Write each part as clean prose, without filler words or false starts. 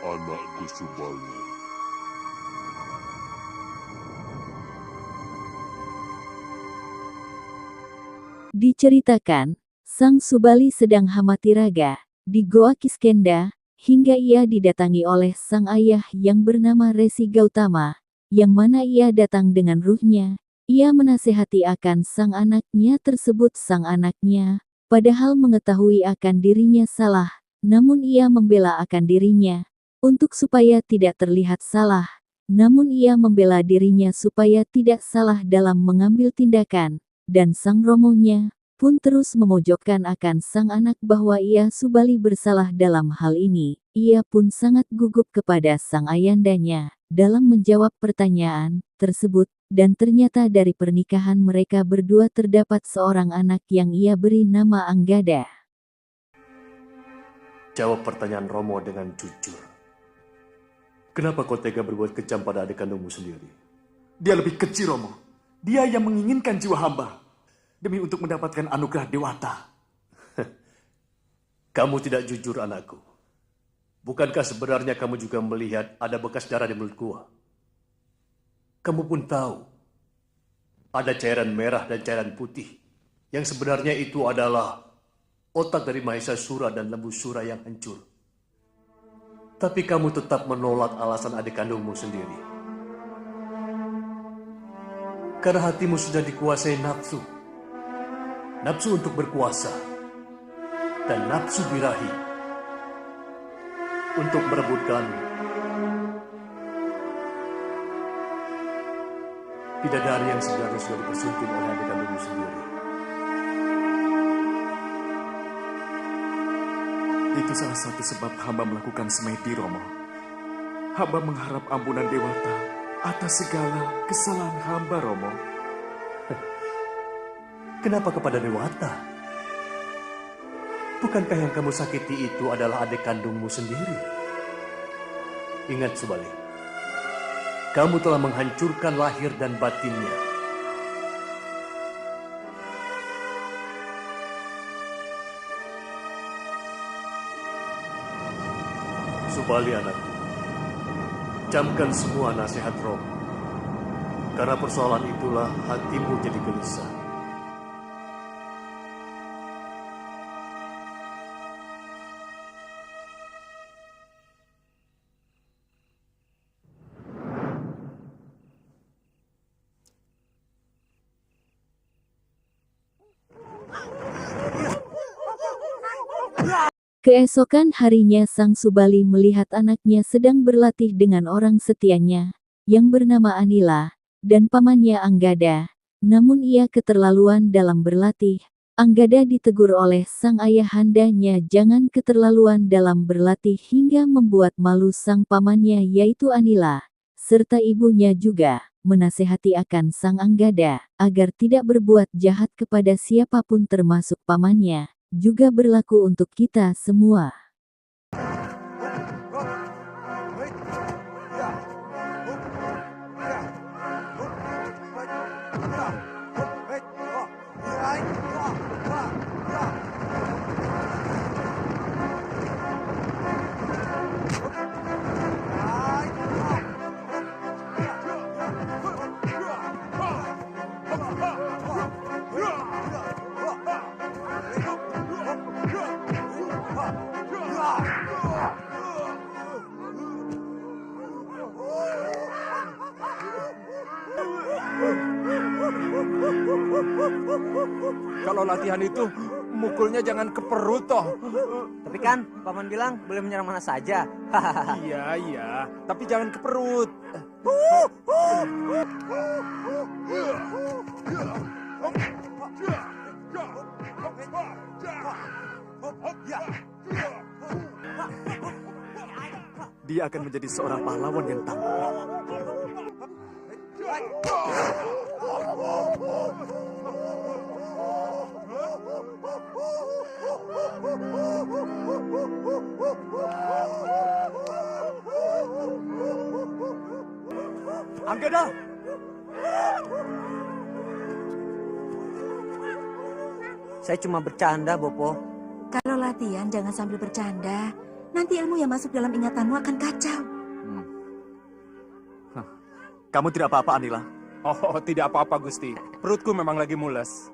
anakku Subali. Diceritakan, Sang Subali sedang hamatiraga di Goa Kiskenda, hingga ia didatangi oleh sang ayah yang bernama Resi Gautama, yang mana ia datang dengan ruhnya. Ia menasehati akan sang anaknya tersebut. Sang anaknya, padahal mengetahui akan dirinya salah, namun ia membela akan dirinya, untuk supaya tidak terlihat salah. Namun ia membela dirinya supaya tidak salah dalam mengambil tindakan, dan sang romonya pun terus memojokkan akan sang anak bahwa ia Subali bersalah dalam hal ini. Ia pun sangat gugup kepada sang ayandanya dalam menjawab pertanyaan tersebut, dan ternyata dari pernikahan mereka berdua terdapat seorang anak yang ia beri nama Anggada. Jawab pertanyaan Romo dengan jujur. Kenapa kau tega berbuat kejam pada adik kandungmu sendiri? Dia lebih kecil, Romo. Dia yang menginginkan jiwa hamba demi untuk mendapatkan anugerah Dewata. Kamu tidak jujur, anakku. Bukankah sebenarnya kamu juga melihat ada bekas darah di mulut gua? Kamu pun tahu ada cairan merah dan cairan putih yang sebenarnya itu adalah otak dari Mahesa Sura dan Lembu Sura yang hancur. Tapi kamu tetap menolak alasan adik kandungmu sendiri. Karena hatimu sudah dikuasai nafsu. Nafsu untuk berkuasa, dan nafsu birahi untuk merebutkan bidadari yang sebenarnya sudah dipersunting oleh adik kandungmu sendiri. Itu salah satu sebab hamba melakukan semedi, Romo. Hamba mengharap ampunan Dewata atas segala kesalahan hamba, Romo. Kenapa kepada Dewata? Bukankah yang kamu sakiti itu adalah adik kandungmu sendiri? Ingat, Subali, kamu telah menghancurkan lahir dan batinnya. Subali, anakku, camkan semua nasihat Romo. Karena persoalan itulah hatimu jadi gelisah. Keesokan harinya Sang Subali melihat anaknya sedang berlatih dengan orang setianya, yang bernama Anila, dan pamannya Anggada. Namun ia keterlaluan dalam berlatih. Anggada ditegur oleh sang ayahandanya jangan keterlaluan dalam berlatih hingga membuat malu sang pamannya yaitu Anila, serta ibunya juga menasehati akan sang Anggada, agar tidak berbuat jahat kepada siapapun termasuk pamannya. Juga berlaku untuk kita semua. Kalau latihan itu, mukulnya jangan ke perut toh. Tapi kan, Paman bilang boleh menyerang mana saja. Iya, tapi jangan ke perut. Dia akan menjadi seorang pahlawan yang tangguh. Anggada! Saya cuma bercanda, Bopo. Kalau latihan jangan sambil bercanda. Nanti ilmu yang masuk dalam ingatanmu akan kacau. Kamu tidak apa-apa, Anila. Oh, tidak apa-apa, Gusti. Perutku memang lagi mules.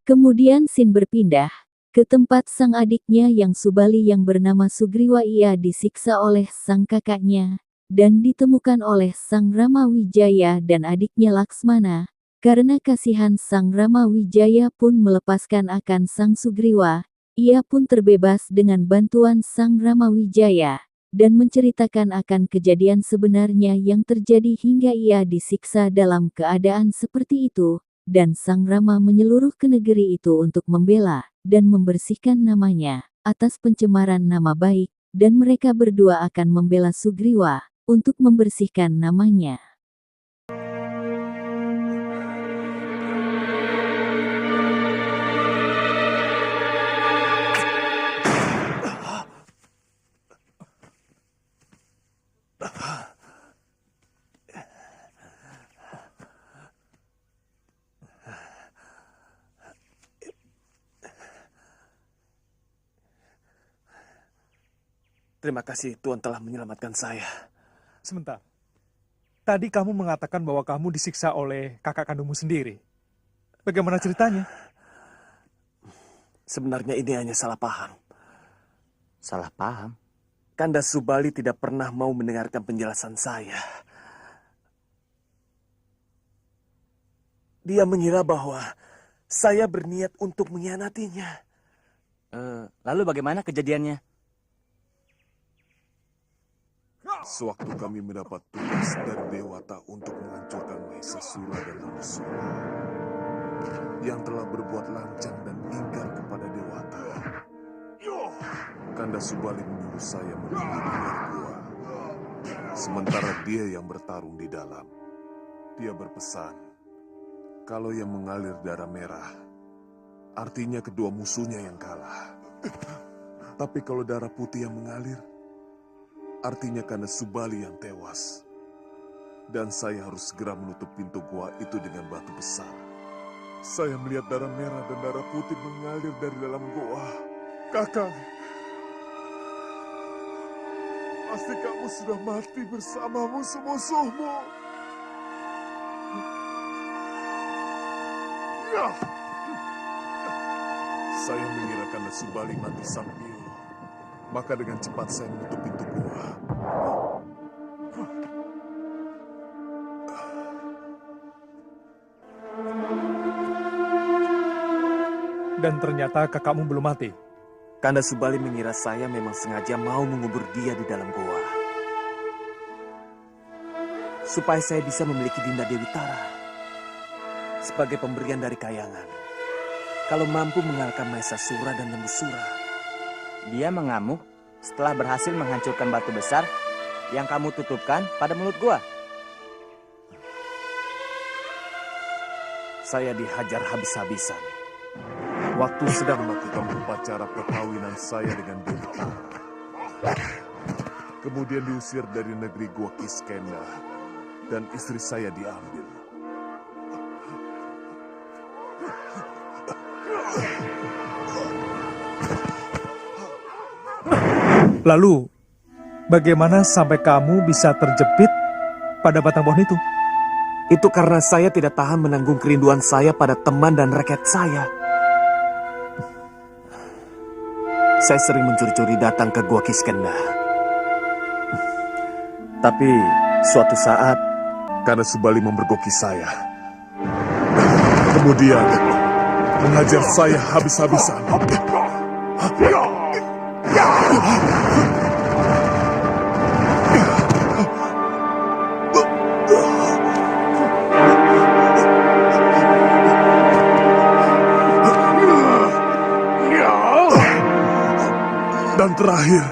Kemudian Sin berpindah ke tempat sang adiknya yang Subali yang bernama Sugriwa. Ia disiksa oleh sang kakaknya dan ditemukan oleh sang Rama Wijaya dan adiknya Laksmana. Karena kasihan sang Rama Wijaya pun melepaskan akan sang Sugriwa. Ia pun terbebas dengan bantuan sang Rama Wijaya dan menceritakan akan kejadian sebenarnya yang terjadi hingga ia disiksa dalam keadaan seperti itu, dan sang Rama menyeluruh ke negeri itu untuk membela dan membersihkan namanya atas pencemaran nama baik, dan mereka berdua akan membela Sugriwa untuk membersihkan namanya. Terima kasih Tuhan telah menyelamatkan saya. Sebentar. Tadi kamu mengatakan bahwa kamu disiksa oleh kakak kandungmu sendiri. Bagaimana ceritanya? Sebenarnya ini hanya salah paham. Salah paham. Kanda Subali tidak pernah mau mendengarkan penjelasan saya. Dia mengira bahwa saya berniat untuk mengkhianatinya. Lalu bagaimana kejadiannya? Sewaktu kami mendapat tugas dari Dewata untuk menghancurkan Mahesasura dan Lamusura yang telah berbuat lancang dan ingkar kepada Dewata, Kanda Subali menyuruh saya menunggu di luar gua. Sementara dia yang bertarung di dalam. Dia berpesan, kalau yang mengalir darah merah, artinya kedua musuhnya yang kalah. Tapi kalau darah putih yang mengalir, artinya Kanda Subali yang tewas. Dan saya harus segera menutup pintu gua itu dengan batu besar. Saya melihat darah merah dan darah putih mengalir dari dalam gua. Kakang, pasti kamu sudah mati bersama musuh-musuhmu. Ya. Saya mengira Kanda Subali mati sambil. Maka dengan cepat saya menutup pintu gua. Dan ternyata kakakmu belum mati. Kanda Subali mengira saya memang sengaja mau mengubur dia di dalam goa. Supaya saya bisa memiliki Dinda Dewi Tara. Sebagai pemberian dari kayangan. Kalau mampu mengalahkan Mahesasura dan Lembusura. Dia mengamuk setelah berhasil menghancurkan batu besar yang kamu tutupkan pada mulut gua. Saya dihajar habis-habisan. Waktu sedang melakukan upacara perkawinan saya dengan Dewi Tara. Kemudian diusir dari negeri Gua Kiskenda. Dan istri saya diambil. Lalu, bagaimana sampai kamu bisa terjepit pada batang pohon itu? Itu karena saya tidak tahan menanggung kerinduan saya pada teman dan rakyat saya. Saya sering mencuri-curi datang ke Gua Kiskenda. Tapi suatu saat, Kanda Subali memergoki saya. Kemudian mengajar saya habis-habisan. Dan terakhir,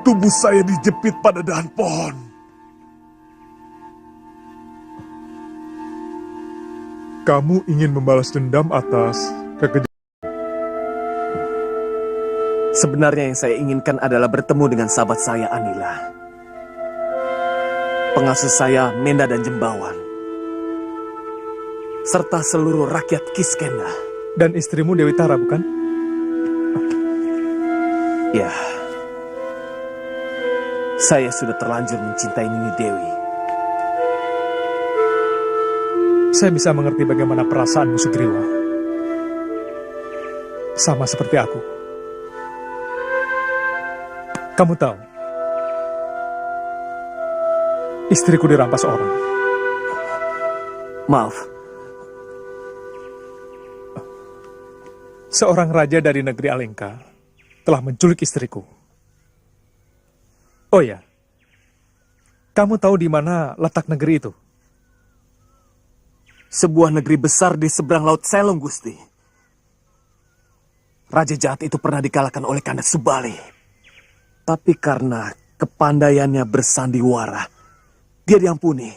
tubuh saya dijepit pada dahan pohon. Kamu ingin membalas dendam atas kekejahatan. sebenarnya yang saya inginkan adalah bertemu dengan sahabat saya Anila. Pengasuh saya Menda dan Jembawan. Serta seluruh rakyat Kiskenda. Dan istrimu Dewi Tara, bukan? Ya, saya sudah terlanjur mencintai Nini Dewi. Saya bisa mengerti bagaimana perasaanmu, Sugriwa. Sama seperti aku. Kamu tahu, istriku dirampas orang. Maaf, Seorang raja dari negeri Alengka telah menculik istriku. Oh ya, kamu tahu di mana letak negeri itu? sebuah negeri besar di seberang Laut Selong, Gusti. Raja jahat itu pernah dikalahkan oleh Kanda Subali. Tapi karena kepandaiannya bersandiwara, dia diampuni.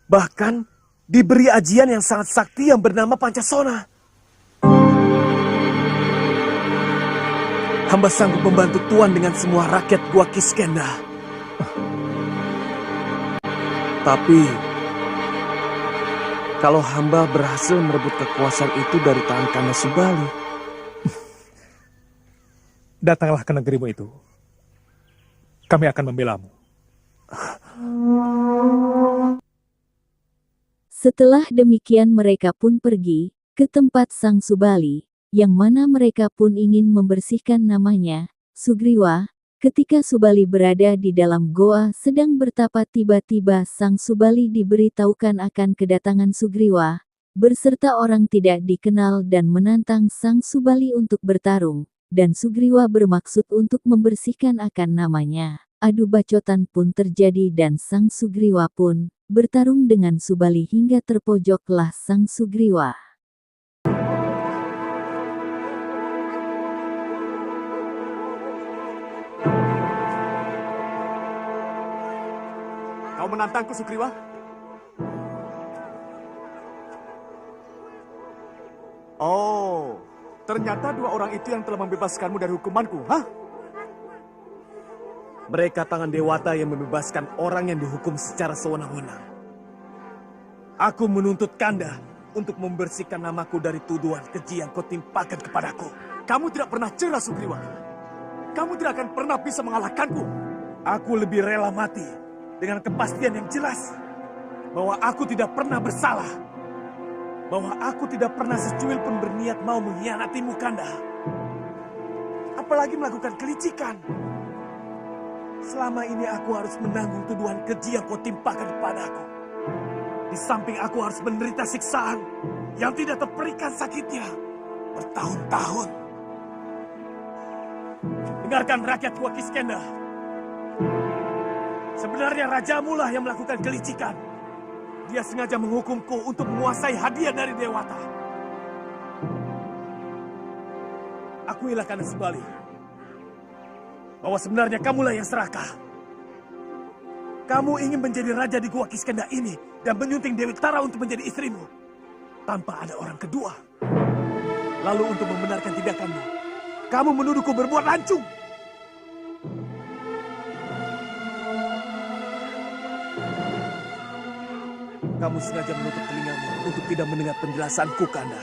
Bahkan diberi ajian yang sangat sakti yang bernama Pancasona. Hamba sanggup membantu Tuan dengan semua rakyat Gua Kiskenda. Tapi kalau hamba berhasil merebut kekuasaan itu dari tangan Kanda Subali, Datanglah ke negerimu itu. Kami akan membelamu. Setelah demikian mereka pun pergi ke tempat Sang Subali, yang mana mereka pun ingin membersihkan namanya. Sugriwa, ketika Subali berada di dalam goa sedang bertapa, tiba-tiba Sang Subali diberitahukan akan kedatangan Sugriwa, berserta orang tidak dikenal dan menantang Sang Subali untuk bertarung. Dan Sugriwa bermaksud untuk membersihkan akan namanya. Adu bacotan pun terjadi dan Sang Sugriwa pun bertarung dengan Subali hingga terpojoklah Sang Sugriwa. kau menantangku, Sugriwa? Oh, ternyata dua orang itu yang telah membebaskanmu dari hukumanku, hah? Mereka tangan Dewata yang membebaskan orang yang dihukum secara sewenang-wenang. Aku menuntut Kanda untuk membersihkan namaku dari tuduhan keji yang kau timpakan kepadaku. Kamu tidak pernah cerah, Sugriwa. Kamu tidak akan pernah bisa mengalahkanku. Aku lebih rela mati dengan kepastian yang jelas bahwa aku tidak pernah bersalah. Bahwa aku tidak pernah secuil pun berniat mau mengkhianatimu, Kanda. Apalagi melakukan kelicikan. Selama ini aku harus menanggung tuduhan keji yang kau timpakan kepadaku. Di samping aku harus menderita siksaan yang tidak terperikan sakitnya bertahun-tahun. Dengarkan rakyat Gua Kiskenda. Sebenarnya rajamu lah yang melakukan kelicikan. Dia sengaja menghukumku untuk menguasai hadiah dari Dewata. Akuilah Kanda Subali bahwa sebenarnya kamulah yang serakah. Kamu ingin menjadi raja di Gua Kiskenda ini dan menyunting Dewi Tara untuk menjadi istrimu tanpa ada orang kedua. Lalu untuk membenarkan tindakanmu, kamu menuduhku berbuat lancung. Kamu sengaja menutup telingamu untuk tidak mendengar penjelasanku, Kanda.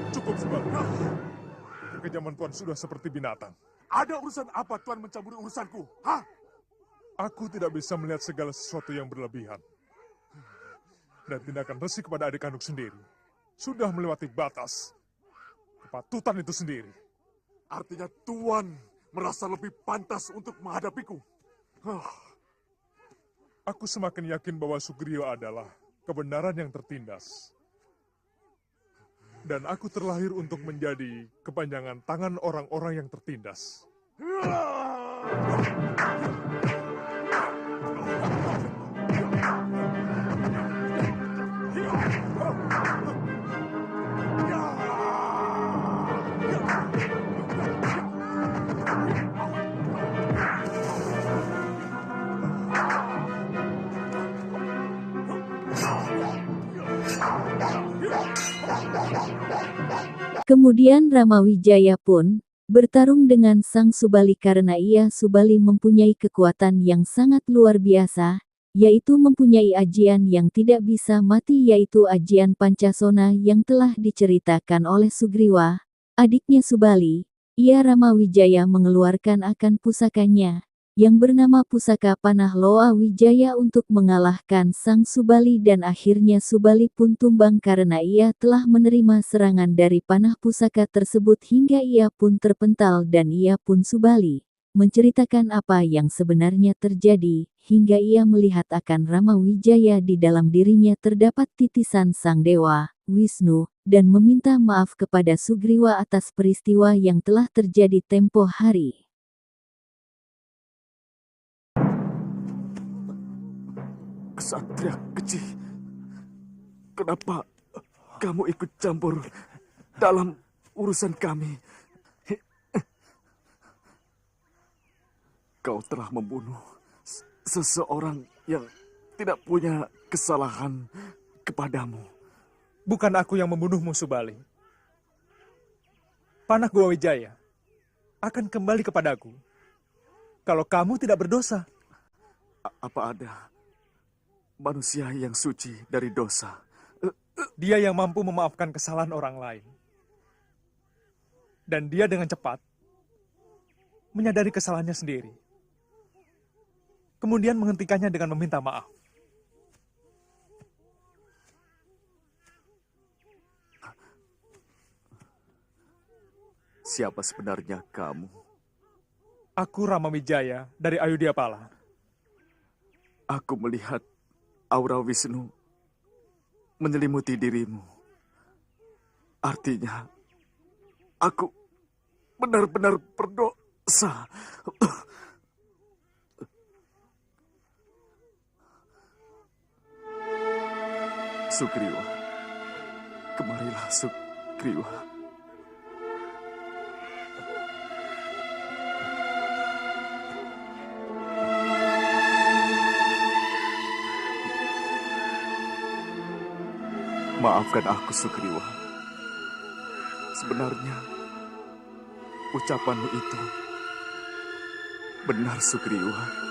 Cukup, Subali. Kekejaman Tuan sudah seperti binatang. Ada urusan apa Tuan mencampuri urusanku? Hah? Aku tidak bisa melihat segala sesuatu yang berlebihan. Dan tindakan Resi kepada adik kandung sendiri sudah melewati batas kepatutan itu sendiri. Artinya Tuan merasa lebih pantas untuk menghadapiku. Aku semakin yakin bahwa Sugriwa adalah kebenaran yang tertindas. Dan aku terlahir untuk menjadi kepanjangan tangan orang-orang yang tertindas. Kemudian Ramawijaya pun bertarung dengan Sang Subali karena Subali mempunyai kekuatan yang sangat luar biasa, yaitu mempunyai ajian yang tidak bisa mati, yaitu ajian Pancasona yang telah diceritakan oleh Sugriwa, adiknya Subali. Ramawijaya mengeluarkan akan pusakanya, yang bernama Pusaka Panah Loa Wijaya untuk mengalahkan Sang Subali, dan akhirnya Subali pun tumbang karena ia telah menerima serangan dari panah pusaka tersebut hingga ia pun terpental, dan ia pun Subali menceritakan apa yang sebenarnya terjadi, hingga ia melihat akan Ramawijaya di dalam dirinya terdapat titisan Sang Dewa, Wisnu, dan meminta maaf kepada Sugriwa atas peristiwa yang telah terjadi tempo hari. Kesatria kecil, kenapa kamu ikut campur dalam urusan kami? Kau telah membunuh seseorang yang tidak punya kesalahan kepadamu. Bukan aku yang membunuhmu, Subali. Panah Goa Wijaya akan kembali kepadaku kalau kamu tidak berdosa. Apa ada manusia yang suci dari dosa? Dia yang mampu memaafkan kesalahan orang lain. Dan dia dengan cepat menyadari kesalahannya sendiri. Kemudian menghentikannya dengan meminta maaf. Siapa sebenarnya kamu? Aku Ramawijaya dari Ayodhyapala. Aku melihat aura Wisnu menyelimuti dirimu. Artinya, aku benar-benar berdosa. Sugriwa, kemarilah Sugriwa. Maafkan aku, Sugriwa. Sebenarnya, ucapanmu itu benar, Sugriwa.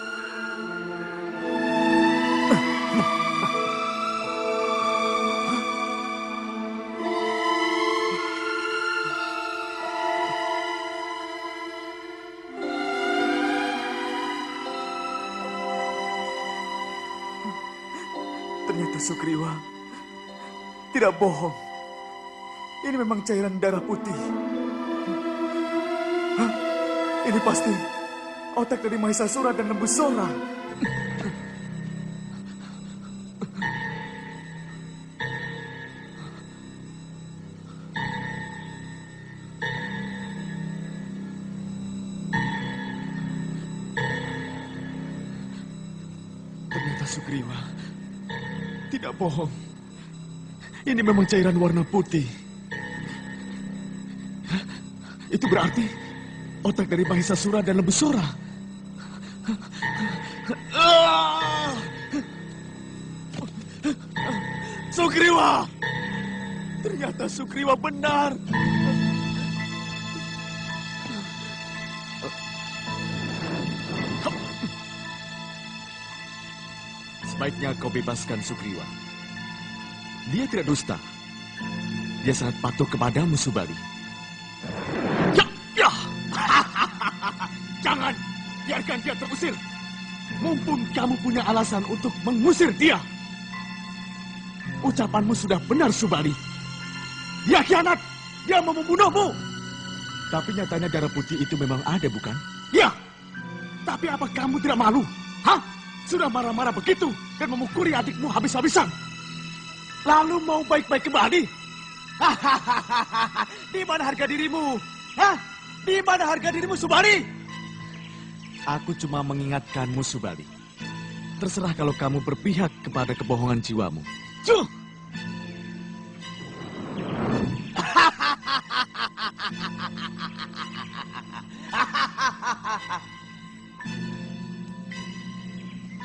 Ternyata Sugriwa tidak bohong. Ini memang cairan darah putih. Hah? Ini pasti otak dari Mahisasura dan Lembusora. Ternyata Sugriwa tidak bohong. Ini memang cairan warna putih. Hah? Itu berarti otak dari Mahisasura dan Lembusora. Sugriwa! Ternyata Sugriwa benar. Sebaiknya kau bebaskan Sugriwa. Dia tidak dusta. Dia sangat patuh kepadamu, Subali. Ya! Jangan biarkan dia terusir. Mumpung kamu punya alasan untuk mengusir dia. Ucapanmu sudah benar, Subali. Dia khianat. Dia mau membunuhmu. Tapi nyatanya darah putih itu memang ada, bukan? Ya. Tapi apa kamu tidak malu? Hah? Sudah marah-marah begitu dan memukuli adikmu habis-habisan. Lalu mau baik-baik kembali? Di mana harga dirimu? Hah? Di mana harga dirimu, Subali? Aku cuma mengingatkanmu, Subali. Terserah kalau kamu berpihak kepada kebohongan jiwamu. Cuh!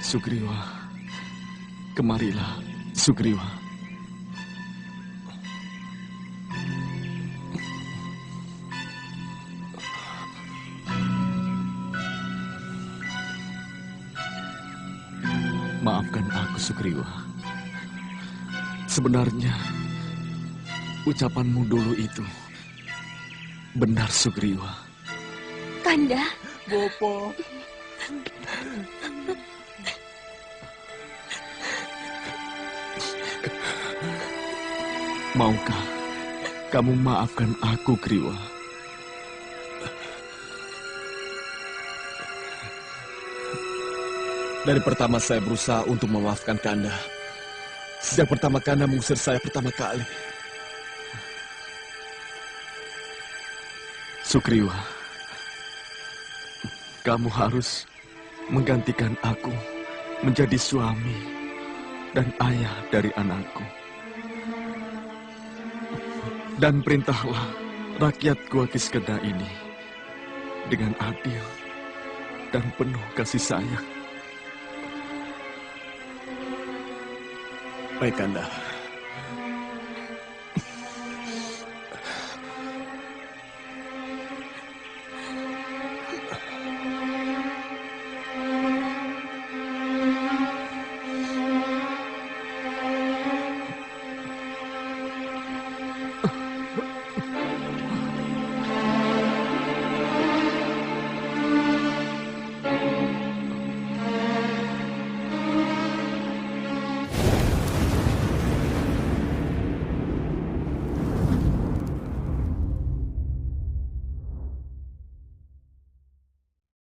Sugriwa, kemarilah, Sugriwa. Maafkan aku, Sugriwa. Sebenarnya, ucapanmu dulu itu benar, Sugriwa. Kanda. Bopo. Maukah kamu maafkan aku, Griwa? Dari pertama saya berusaha untuk memaafkan Kanda. Sejak pertama Kanda mengusir saya pertama kali. Sugriwa, kamu harus menggantikan aku menjadi suami dan ayah dari anakku. Dan perintahlah rakyat Gua Kiskenda ini dengan adil dan penuh kasih sayang. Baik, Kanda.